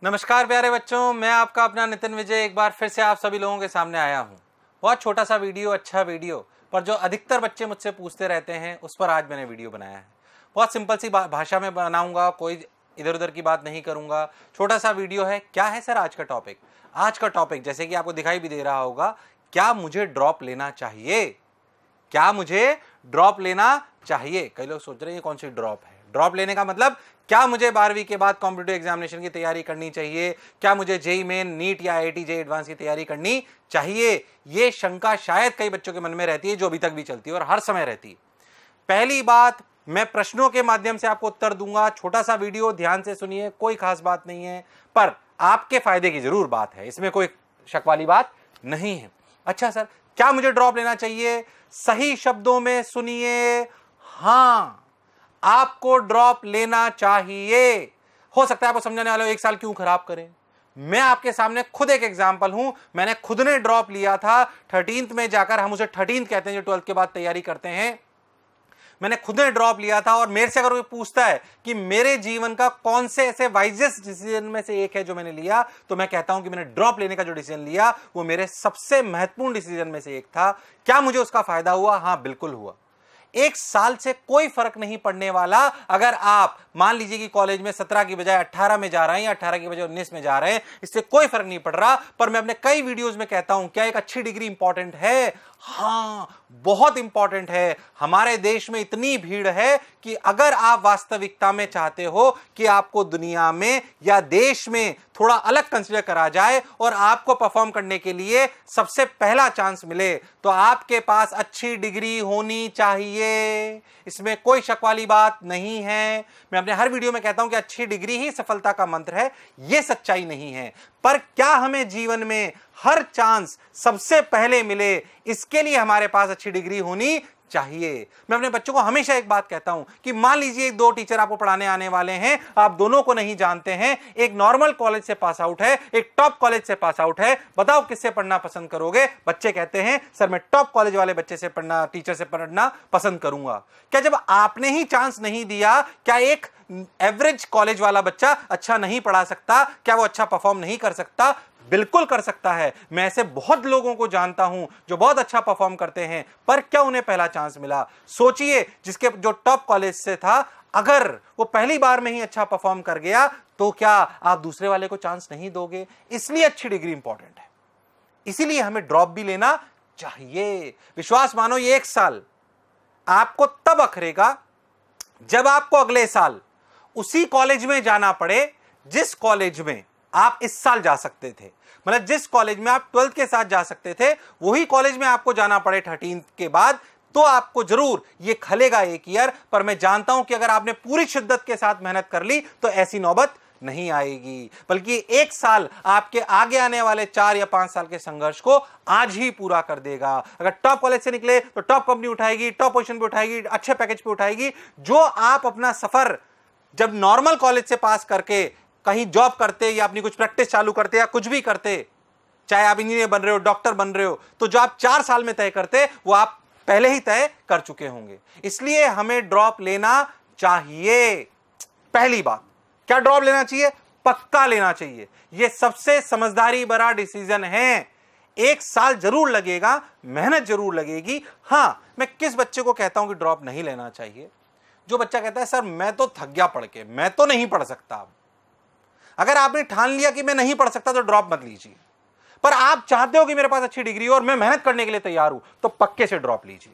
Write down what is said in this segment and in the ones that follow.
नमस्कार प्यारे बच्चों, मैं आपका अपना नितिन विजय एक बार फिर से आप सभी लोगों के सामने आया हूँ। बहुत छोटा सा वीडियो, अच्छा वीडियो, पर जो अधिकतर बच्चे मुझसे पूछते रहते हैं उस पर आज मैंने वीडियो बनाया है। बहुत सिंपल सी भाषा में बनाऊंगा, कोई इधर उधर की बात नहीं करूंगा। छोटा सा वीडियो है। क्या है सर आज का टॉपिक? आज का टॉपिक जैसे कि आपको दिखाई भी दे रहा होगा, क्या मुझे ड्रॉप लेना चाहिए? क्या मुझे ड्रॉप लेना चाहिए? कई लोग सोच रहे हैं कौन सी ड्रॉप है। ड्रॉप लेने का मतलब क्या मुझे 12वीं के बाद कॉम्पिटिटिव एग्जामिनेशन की तैयारी करनी चाहिए? क्या मुझे जेईई मेन, नीट या आईआईटी जेईई एडवांस की तैयारी करनी चाहिए? ये शंका शायद कई बच्चों के मन में रहती है, जो अभी तक भी चलती है और हर समय रहती है। पहली बात, मैं प्रश्नों के माध्यम से आपको उत्तर दूंगा। छोटा सा वीडियो, ध्यान से सुनिए, कोई खास बात नहीं है, पर आपके फायदे की जरूर बात है, इसमें कोई शक वाली बात नहीं है। अच्छा सर, क्या मुझे ड्रॉप लेना चाहिए? सही शब्दों में सुनिए, हां, आपको ड्रॉप लेना चाहिए। हो सकता है आपको समझाने वाले एक साल क्यों खराब करें। मैं आपके सामने खुद एक एग्जांपल हूं। मैंने खुद ने ड्रॉप लिया था 13th में जाकर, हम उसे 13th कहते हैं जो 12th के बाद तैयारी करते हैं। मैंने खुद ने ड्रॉप लिया था और मेरे से अगर कोई पूछता है कि मेरे जीवन का कौन से ऐसे वाइजेस्ट डिसीजन में से एक है जो मैंने लिया, तो मैं कहता हूं कि मैंने ड्रॉप लेने का जो डिसीजन लिया वो मेरे सबसे महत्वपूर्ण डिसीजन में से एक था। क्या मुझे उसका फायदा हुआ? हां, बिल्कुल हुआ। एक साल से कोई फर्क नहीं पड़ने वाला। अगर आप मान लीजिए कि कॉलेज में 17 की बजाय 18 में जा रहे हैं या 18 की बजाय 19 में जा रहे हैं, इससे कोई फर्क नहीं पड़ रहा। पर मैं अपने कई वीडियोस में कहता हूं, क्या एक अच्छी डिग्री इंपॉर्टेंट है? हां, बहुत इंपॉर्टेंट है। हमारे देश में इतनी भीड़ है कि अगर आप वास्तविकता में चाहते हो कि आपको दुनिया में या देश में थोड़ा अलग कंसीडर करा जाए और आपको परफॉर्म करने के लिए सबसे पहला चांस मिले, तो आपके पास अच्छी डिग्री होनी चाहिए। इसमें कोई शक वाली बात नहीं है। मैं अपने हर वीडियो में कहता हूं कि अच्छी डिग्री ही सफलता का मंत्र है। यह सच्चाई नहीं है, पर क्या हमें जीवन में हर चांस सबसे पहले मिले, इसके लिए हमारे पास अच्छी डिग्री होनी चाहिए। मैं अपने बच्चों को हमेशा एक बात कहता हूं कि मान लीजिए दो टीचर आपको पढ़ाने आने वाले हैं, आप दोनों को नहीं जानते हैं, एक नॉर्मल कॉलेज से पास आउट है, एक टॉप कॉलेज से पास आउट है। बताओ किससे पढ़ना पसंद करोगे? बच्चे कहते हैं सर मैं टॉप कॉलेज वाले बच्चे से पढ़ना, टीचर से पढ़ना पसंद करूंगा। क्या जब आपने ही चांस नहीं दिया, क्या एक एवरेज कॉलेज वाला बच्चा अच्छा नहीं पढ़ा सकता? क्या वो अच्छा परफॉर्म नहीं कर सकता? बिल्कुल कर सकता है। मैं ऐसे बहुत लोगों को जानता हूं जो बहुत अच्छा परफॉर्म करते हैं, पर क्या उन्हें पहला चांस मिला? सोचिए, जिसके जो टॉप कॉलेज से था, अगर वो पहली बार में ही अच्छा परफॉर्म कर गया, तो क्या आप दूसरे वाले को चांस नहीं दोगे? इसलिए अच्छी डिग्री इंपॉर्टेंट है, इसीलिए हमें ड्रॉप भी लेना चाहिए। विश्वास मानो, ये एक साल आपको तब अखरेगा जब आपको अगले साल उसी कॉलेज में जाना पड़े जिस कॉलेज में आप इस साल जा सकते थे। मतलब जिस कॉलेज में आप 12th के साथ जा सकते थे, वही कॉलेज में आपको जाना पड़े 13th के बाद, तो आपको जरूर ये खलेगा एक ईयर। पर मैं जानता हूं कि अगर आपने पूरी शिद्दत के साथ मेहनत कर ली तो ऐसी नौबत नहीं आएगी, बल्कि एक साल आपके आगे आने वाले 4 या 5 साल के संघर्ष को आज ही पूरा कर देगा। अगर टॉप कॉलेज से निकले तो टॉप कंपनी उठाएगी, टॉप पोजीशन पे उठाएगी, अच्छे पैकेज पे उठाएगी। जो आप अपना सफर जब नॉर्मल कॉलेज से पास करके कहीं जॉब करते या अपनी कुछ प्रैक्टिस चालू करते या कुछ भी करते, चाहे आप इंजीनियर बन रहे हो, डॉक्टर बन रहे हो, तो जो आप 4 साल में तय करते वो आप पहले ही तय कर चुके होंगे। इसलिए हमें ड्रॉप लेना चाहिए। पहली बात, क्या ड्रॉप लेना चाहिए? पक्का लेना चाहिए। यह सबसे समझदारी भरा डिसीजन है। एक साल जरूर लगेगा, मेहनत जरूर लगेगी। हां, मैं किस बच्चे को कहता हूं कि ड्रॉप नहीं लेना चाहिए? जो बच्चा कहता है सर मैं तो थक गया पढ़ के, मैं तो नहीं पढ़ सकता। अब अगर आपने ठान लिया कि मैं नहीं पढ़ सकता तो ड्रॉप मत लीजिए, पर आप चाहते हो कि मेरे पास अच्छी डिग्री हो और मैं मेहनत करने के लिए तैयार हूं, तो पक्के से ड्रॉप लीजिए।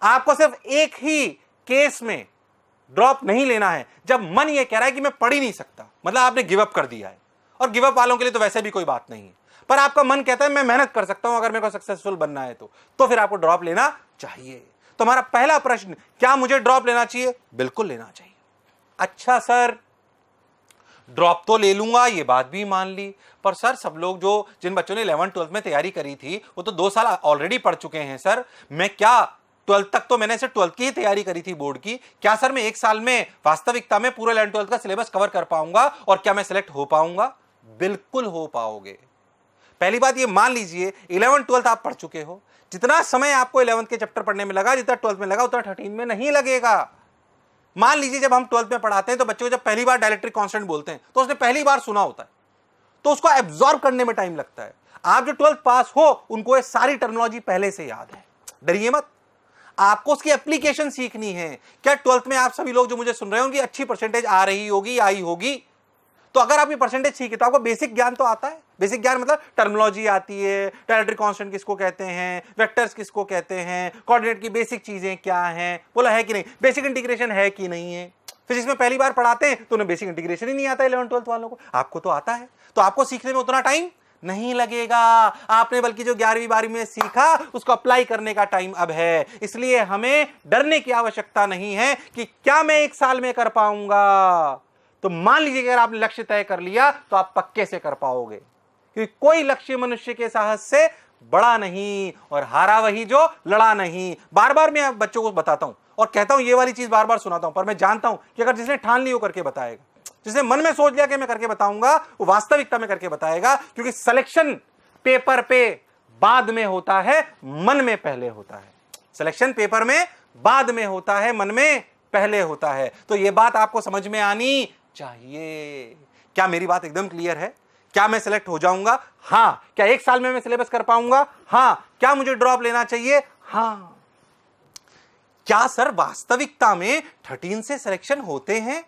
आपको सिर्फ एक ही केस में ड्रॉप नहीं लेना है, जब मन यह कह रहा है कि मैं पढ़ ही नहीं सकता, मतलब आपने गिव अप कर दिया है। और गिव अप वालों के लिए तो वैसे भी कोई बात नहीं है, पर आपका मन कहता है मैं मेहनत कर सकता हूं अगर मेरे को सक्सेसफुल बनना है, तो फिर आपको ड्रॉप लेना चाहिए। तो हमारा पहला प्रश्न, क्या मुझे ड्रॉप लेना चाहिए? बिल्कुल लेना चाहिए। अच्छा सर, ड्रॉप तो ले लूंगा, ये बात भी मान ली, पर सर सब लोग जिन बच्चों ने 11th 12th में तैयारी करी थी वो तो 2 साल ऑलरेडी पढ़ चुके हैं सर। मैं क्या 12th तक तो मैंने सिर्फ 12th की ही तैयारी करी थी बोर्ड की, क्या सर मैं एक साल में वास्तविकता में पूरा 11th 12th का सिलेबस कवर कर पाऊंगा और क्या मैं सिलेक्ट हो पाऊंगा? बिल्कुल हो पाओगे। पहली बात ये मान लीजिए 11th 12th आप पढ़ चुके हो, जितना समय आपको 11th के चैप्टर पढ़ने में लगा, जितना 12th में लगा उतना 13 में नहीं लगेगा। मान लीजिए जब हम 12th में पढ़ाते हैं तो बच्चों को जब पहली बार डाइलेक्ट्रिक कांस्टेंट बोलते हैं तो उसने पहली बार सुना होता है, तो उसको एब्जॉर्ब करने में टाइम लगता है। आप जो 12th पास हो उनको ये सारी टर्मिनोलॉजी पहले से याद है, डरिए मत। आपको उसकी एप्लीकेशन सीखनी है। क्या 12th में आप सभी लोग जो मुझे सुन रहे हो उनकी अच्छी परसेंटेज आ रही होगी, आई होगी? तो अगर आप ये परसेंटेज सीखे तो आपको बेसिक ज्ञान तो आता है। बेसिक ज्ञान मतलब टर्मिनोलॉजी आती है, डायरेक्ट्रिक कांस्टेंट किसको कहते हैं, वेक्टर्स किसको कहते हैं, कोऑर्डिनेट की बेसिक चीजें क्या हैं, बोला है कि नहीं, बेसिक इंटीग्रेशन है कि नहीं है। फिजिक्स में पहली बार पढ़ाते हैं तो उन्हें बेसिक इंटीग्रेशन ही नहीं आता 11th 12th वालों को, आपको तो आता है। तो आपको सीखने में उतना टाइम नहीं लगेगा, आपने बल्कि जो 11वीं 12वीं में सीखा उसको अप्लाई करने का टाइम अब है। इसलिए हमें डरने की आवश्यकता नहीं है कि क्या मैं 1 साल में कर पाऊंगा। तो मान लीजिए अगर आपने लक्ष्य तय कर लिया तो आप पक्के से कर पाओगे, क्योंकि कोई लक्ष्य मनुष्य के साहस से बड़ा नहीं, और हारा वही जो लड़ा नहीं। बार बार मैं बच्चों को बताता हूं और कहता हूं, ये वाली चीज बार बार सुनाता हूं, पर मैं जानता हूं कि अगर जिसने ठान ली हो करके बताएगा, जिसने मन में सोच लिया कि मैं करके बताऊंगा, वो वास्तविकता में करके बताएगा। क्योंकि सिलेक्शन पेपर पे बाद में होता है, मन में पहले होता है। सिलेक्शन पेपर में बाद में होता है, मन में पहले होता है। तो ये बात आपको समझ में आनी चाहिए। क्या मेरी बात एकदम क्लियर है? क्या मैं सिलेक्ट हो जाऊंगा? हां। क्या 1 साल में मैं सिलेबस कर पाऊंगा? हां। क्या मुझे ड्रॉप लेना चाहिए? हां। क्या सर वास्तविकता में 13 से सिलेक्शन होते हैं?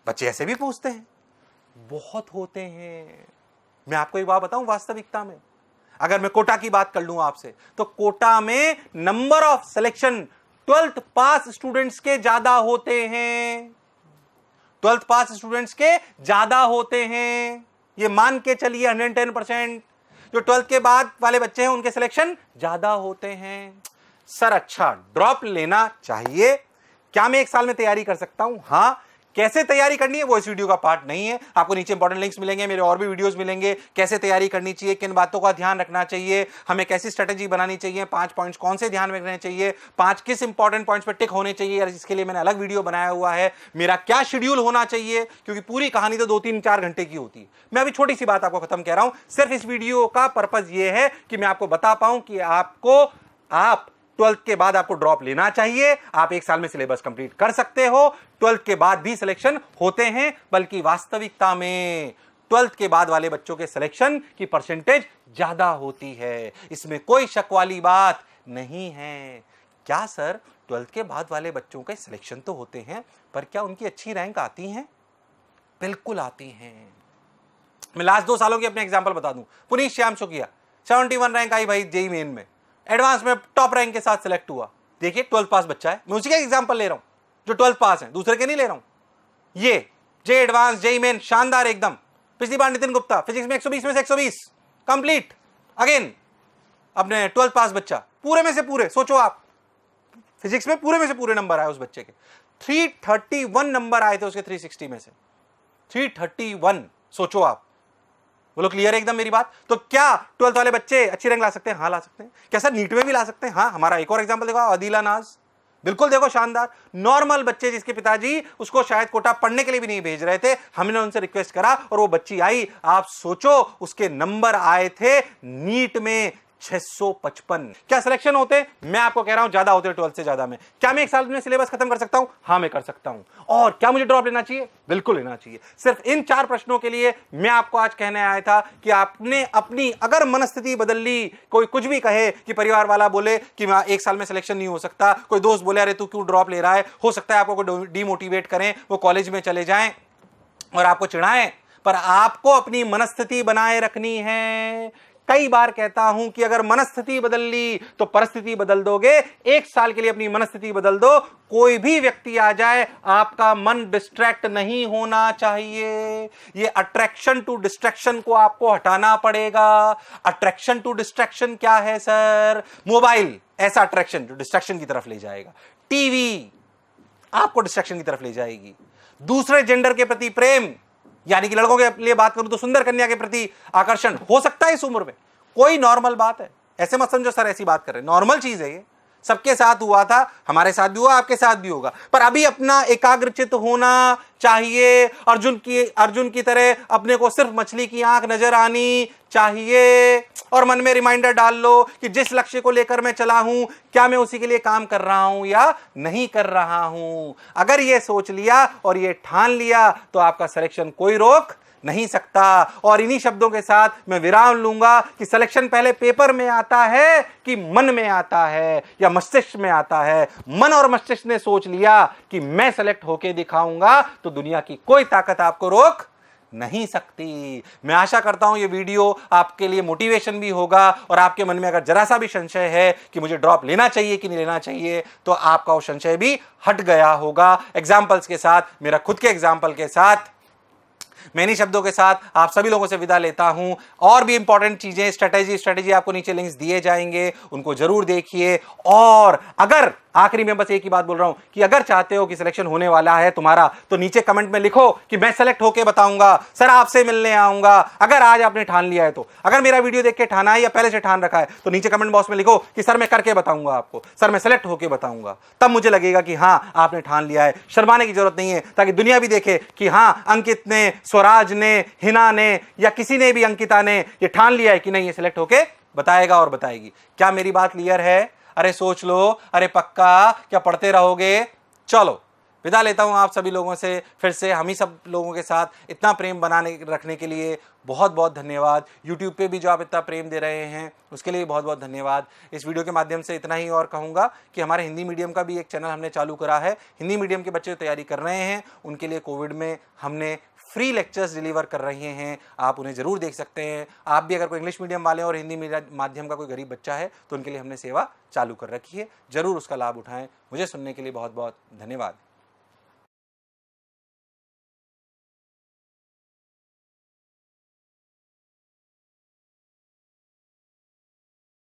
बच्चे ऐसे भी पूछते हैं। बहुत होते हैं। मैं आपको एक बात बताऊं, वास्तविकता में अगर मैं कोटा की बात कर लूं आपसे, तो कोटा में number of selection 12th pass students के ज्यादा होते हैं। 12th पास स्टूडेंट्स के ज्यादा होते हैं, ये मान के चलिए 110%। जो 12th के बाद वाले बच्चे हैं उनके सिलेक्शन ज्यादा होते हैं। सर अच्छा, ड्रॉप लेना चाहिए, क्या मैं 1 साल में तैयारी कर सकता हूं? हां। कैसे तैयारी करनी है वो इस वीडियो का पार्ट नहीं है। आपको नीचे इंपॉर्टेंट लिंक्स मिलेंगे, मेरे और भी वीडियोस मिलेंगे, कैसे तैयारी करनी चाहिए, किन बातों का ध्यान रखना चाहिए, हमें कैसी स्ट्रेटेजी बनानी चाहिए, 5 पॉइंट्स कौन से ध्यान में रखने चाहिए, 5 किस इंपॉर्टेंट पॉइंट्स पर टिक होने चाहिए, इसके लिए मैंने अलग वीडियो बनाया हुआ है। मेरा क्या शेड्यूल होना चाहिए, क्योंकि पूरी कहानी तो 2-3-4 घंटे की होती है। मैं अभी छोटी सी बात आपको खत्म कह रहा हूं। सिर्फ इस वीडियो का पर्पज ये है कि मैं आपको बता पाऊं कि आप 12th के बाद आपको ड्रॉप लेना चाहिए। आप 1 साल में सिलेबस कंप्लीट कर सकते हो। 12th के बाद भी सिलेक्शन होते हैं, बल्कि वास्तविकता में 12th के बाद वाले बच्चों के सिलेक्शन की परसेंटेज ज्यादा होती है। इसमें कोई शक वाली बात नहीं है। क्या सर 12th के बाद वाले बच्चों के सिलेक्शन तो होते हैं, पर क्या उनकी अच्छी रैंक आती है? बिल्कुल आती हैं। मैं लास्ट 2 सालों की अपने एग्जाम्पल बता दूं। पुनीत श्याम सुकिया 71 रैंक आई भाई जेईई मेन में, एडवांस में टॉप रैंक के साथ सिलेक्ट हुआ। देखिए 12th पास बच्चा है, मैं उसी का एग्जांपल ले रहा हूं जो 12th पास है, दूसरे के नहीं ले रहा हूं। ये जे एडवांस जेईई मेन शानदार एकदम। पिछली बार नितिन गुप्ता फिजिक्स में 120 में से 120 कंप्लीट अगेन। अपने 12th पास बच्चा पूरे में से पूरे, सोचो आप, फिजिक्स में पूरे में से पूरे नंबर आए उस बच्चे के। 331 नंबर आए थे उसके 360 में से 331। सोचो आप, बोलो क्लियर है एकदम मेरी बात? तो क्या 12th वाले बच्चे अच्छी रैंक ला सकते हैं? हाँ ला सकते हैं। क्या सर नीट में भी ला सकते हैं? हाँ। हमारा एक और एग्जांपल देखो, अदीला नाज, बिल्कुल देखो शानदार। नॉर्मल बच्चे जिसके पिताजी उसको शायद कोटा पढ़ने के लिए भी नहीं भेज रहे थे, हमने उनसे रिक्वेस्ट करा और वो बच्ची आई। आप सोचो उसके नंबर आए थे नीट में 655। क्या सिलेक्शन होते? मैं आपको कह रहा हूं ज्यादा होते 12th से ज्यादा में। क्या मैं 1 साल में सिलेबस खत्म कर सकता हूं? हाँ मैं कर सकता हूं। और क्या मुझे ड्रॉप लेना चाहिए? बिल्कुल लेना चाहिए। सिर्फ इन 4 प्रश्नों के लिए मैं आपको आज कहने आया था कि आपने अपनी अगर मनस्थिति बदल ली, कोई कुछ भी कहे कि परिवार वाला बोले कि 1 साल में सिलेक्शन नहीं हो सकता, कोई दोस्त बोले अरे तू क्यों ड्रॉप ले रहा है, हो सकता है आपको कोई डिमोटिवेट करें, वो कॉलेज में चले जाएं और आपको चिढ़ाएं, पर आपको अपनी मनस्थिति बनाए रखनी है। कई बार कहता हूं कि अगर मनस्थिति बदल ली तो परिस्थिति बदल दोगे। 1 साल के लिए अपनी मनस्थिति बदल दो। कोई भी व्यक्ति आ जाए, आपका मन डिस्ट्रैक्ट नहीं होना चाहिए। ये अट्रैक्शन टू डिस्ट्रैक्शन को आपको हटाना पड़ेगा। अट्रैक्शन टू डिस्ट्रैक्शन क्या है सर? मोबाइल ऐसा अट्रैक्शन जो डिस्ट्रैक्शन की तरफ ले जाएगा, टीवी आपको डिस्ट्रैक्शन की तरफ ले जाएगी, दूसरे जेंडर के प्रति प्रेम, यानी कि लड़कों के लिए बात करूं तो सुंदर कन्या के प्रति आकर्षण हो सकता है इस उम्र में, कोई नॉर्मल बात है। ऐसे मत समझो सर ऐसी बात कर रहे हैं, नॉर्मल चीज है ये। सबके साथ हुआ था, हमारे साथ भी हुआ, आपके साथ भी होगा। पर अभी अपना एकाग्रचित होना चाहिए। अर्जुन की तरह अपने को सिर्फ मछली की आंख नजर आनी चाहिए और मन में रिमाइंडर डाल लो कि जिस लक्ष्य को लेकर मैं चला हूं, क्या मैं उसी के लिए काम कर रहा हूं या नहीं कर रहा हूं। अगर ये सोच लिया और ये ठान लिया तो आपका सिलेक्शन कोई रोक नहीं सकता। और इन्हीं शब्दों के साथ मैं विराम लूंगा कि सिलेक्शन पहले पेपर में आता है कि मन में आता है या मस्तिष्क में आता है। मन और मस्तिष्क ने सोच लिया कि मैं सेलेक्ट होके दिखाऊंगा तो दुनिया की कोई ताकत आपको रोक नहीं सकती। मैं आशा करता हूं ये वीडियो आपके लिए मोटिवेशन भी होगा और आपके मन में अगर जरा सा भी संशय है कि मुझे ड्रॉप लेना चाहिए कि नहीं लेना चाहिए तो आपका वो संशय भी हट गया होगा। एग्जाम्पल्स के साथ, मेरा खुद के एग्जाम्पल के साथ, मैं इन्हीं शब्दों के साथ आप सभी लोगों से विदा लेता हूं। और भी इंपॉर्टेंट चीजें, स्ट्रेटेजी आपको नीचे लिंक्स दिए जाएंगे, उनको जरूर देखिए। और अगर आखिरी में बस एक ही बात बोल रहा हूं कि अगर चाहते हो कि सिलेक्शन होने वाला है तुम्हारा तो नीचे कमेंट में लिखो कि मैं सेलेक्ट होके बताऊंगा, सर आपसे मिलने आऊंगा। अगर आज आपने ठान लिया है तो, अगर मेरा वीडियो देख के ठाना है या पहले से ठान रखा है तो नीचे कमेंट बॉक्स में लिखो कि सर मैं करके बताऊंगा आपको, सर मैं सेलेक्ट होके बताऊंगा। तब मुझे लगेगा कि हां आपने ठान लिया है। शर्माने की जरूरत नहीं है, ताकि दुनिया भी देखे कि हां अंकित ने, स्वराज ने, हिना ने या किसी ने भी, अंकिता ने ये ठान लिया है कि नहीं ये सिलेक्ट होके बताएगा और बताएगी। क्या मेरी बात क्लियर है? अरे सोच लो, अरे पक्का, क्या पढ़ते रहोगे? चलो विदा लेता हूं आप सभी लोगों से। फिर से हम ही सब लोगों के साथ इतना प्रेम बनाने रखने के लिए बहुत बहुत धन्यवाद। YouTube पे भी जो आप इतना प्रेम दे रहे हैं उसके लिए बहुत बहुत धन्यवाद। इस वीडियो के माध्यम से इतना ही और कहूँगा कि हमारे हिंदी मीडियम का भी एक चैनल हमने चालू करा है। हिंदी मीडियम के बच्चे तैयारी कर रहे हैं, उनके लिए कोविड में हमने फ्री लेक्चर्स डिलीवर कर रहे हैं, आप उन्हें जरूर देख सकते हैं। आप भी अगर कोई इंग्लिश मीडियम वाले और हिंदी माध्यम का कोई गरीब बच्चा है तो उनके लिए हमने सेवा चालू कर रखी है, जरूर उसका लाभ उठाएं। मुझे सुनने के लिए बहुत बहुत धन्यवाद।